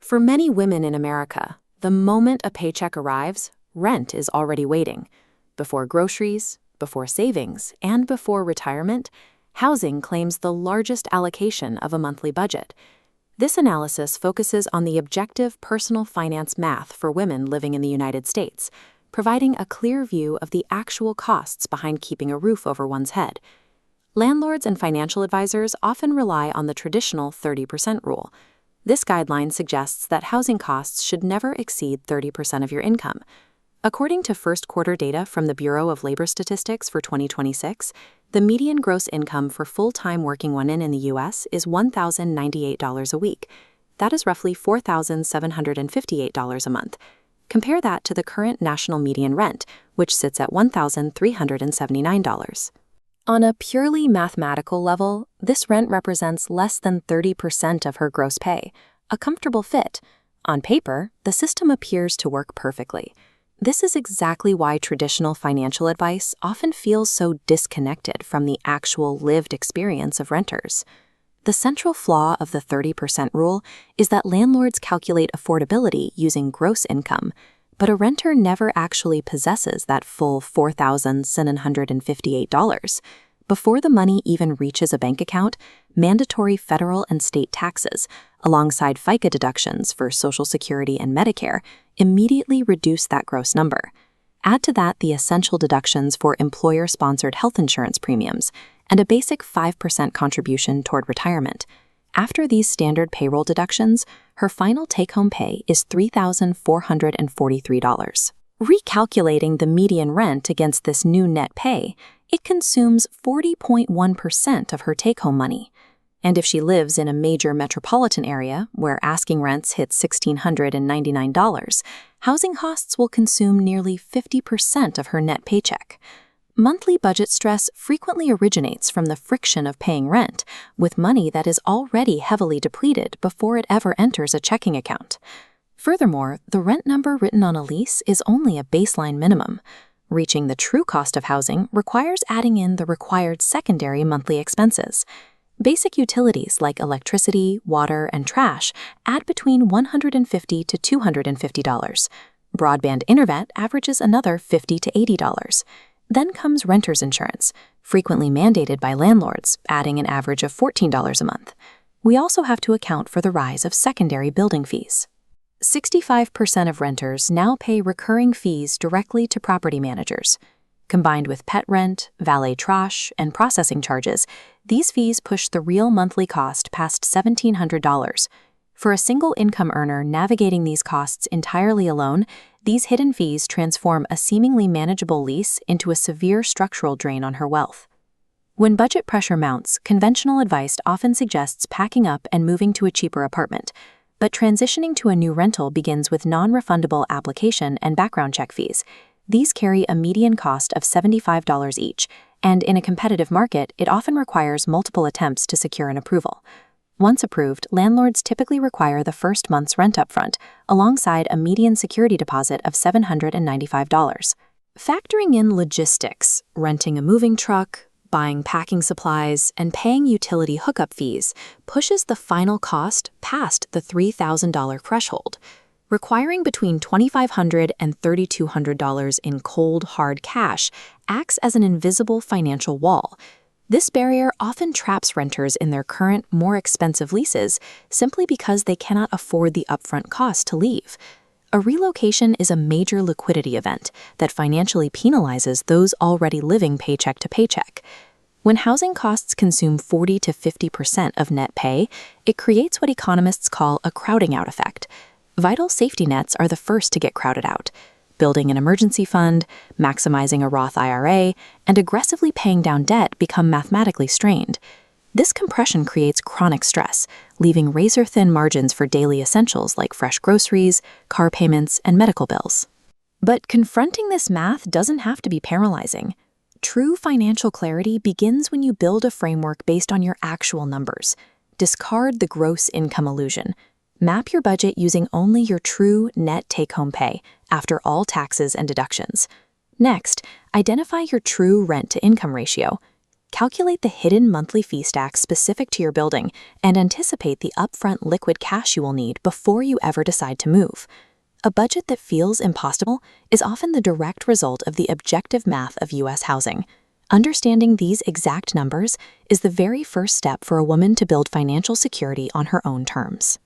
For many women in America, the moment a paycheck arrives, rent is already waiting. Before groceries, before savings, and before retirement, housing claims the largest allocation of a monthly budget. This analysis focuses on the objective personal finance math for women living in the United States, providing a clear view of the actual costs behind keeping a roof over one's head. Landlords and financial advisors often rely on the traditional 30% rule. This guideline suggests that housing costs should never exceed 30% of your income. According to first quarter data from the Bureau of Labor Statistics for 2026, the median gross income for full-time working women in the U.S. is $1,098 a week. That is roughly $4,758 a month. Compare that to the current national median rent, which sits at $1,379. On a purely mathematical level, this rent represents less than 30% of her gross pay, a comfortable fit. On paper, the system appears to work perfectly. This is exactly why traditional financial advice often feels so disconnected from the actual lived experience of renters. The central flaw of the 30% rule is that landlords calculate affordability using gross income, but a renter never actually possesses that full $4,758. Before the money even reaches a bank account, mandatory federal and state taxes, alongside FICA deductions for Social Security and Medicare, immediately reduce that gross number. Add to that the essential deductions for employer-sponsored health insurance premiums and a basic 5% contribution toward retirement. After these standard payroll deductions, her final take-home pay is $3,443. Recalculating the median rent against this new net pay, it consumes 40.1% of her take-home money. And if she lives in a major metropolitan area where asking rents hit $1,699, housing costs will consume nearly 50% of her net paycheck. Monthly budget stress frequently originates from the friction of paying rent, with money that is already heavily depleted before it ever enters a checking account. Furthermore, the rent number written on a lease is only a baseline minimum. Reaching the true cost of housing requires adding in the required secondary monthly expenses. Basic utilities like electricity, water, and trash add between $150 to $250. Broadband internet averages another $50 to $80. Then comes renter's insurance, frequently mandated by landlords, adding an average of $14 a month. We also have to account for the rise of secondary building fees. 65% of renters now pay recurring fees directly to property managers. Combined with pet rent, valet trash, and processing charges, these fees push the real monthly cost past $1,700. For a single income earner navigating these costs entirely alone, these hidden fees transform a seemingly manageable lease into a severe structural drain on her wealth. When budget pressure mounts, conventional advice often suggests packing up and moving to a cheaper apartment. But transitioning to a new rental begins with non-refundable application and background check fees. These carry a median cost of $75 each, and in a competitive market, it often requires multiple attempts to secure an approval. Once approved, landlords typically require the first month's rent upfront, alongside a median security deposit of $795. Factoring in logistics, renting a moving truck, buying packing supplies, and paying utility hookup fees pushes the final cost past the $3,000 threshold. Requiring between $2,500 and $3,200 in cold, hard cash acts as an invisible financial wall. This barrier often traps renters in their current, more expensive leases simply because they cannot afford the upfront cost to leave. A relocation is a major liquidity event that financially penalizes those already living paycheck to paycheck. When housing costs consume 40 to 50% of net pay, it creates what economists call a crowding out effect. Vital safety nets are the first to get crowded out. Building an emergency fund, maximizing a Roth IRA, and aggressively paying down debt become mathematically strained. This compression creates chronic stress, leaving razor-thin margins for daily essentials like fresh groceries, car payments, and medical bills. But confronting this math doesn't have to be paralyzing. True financial clarity begins when you build a framework based on your actual numbers. Discard the gross income illusion. Map your budget using only your true net take-home pay after all taxes and deductions. Next, identify your true rent-to-income ratio. Calculate the hidden monthly fee stack specific to your building and anticipate the upfront liquid cash you will need before you ever decide to move. A budget that feels impossible is often the direct result of the objective math of U.S. housing. Understanding these exact numbers is the very first step for a woman to build financial security on her own terms.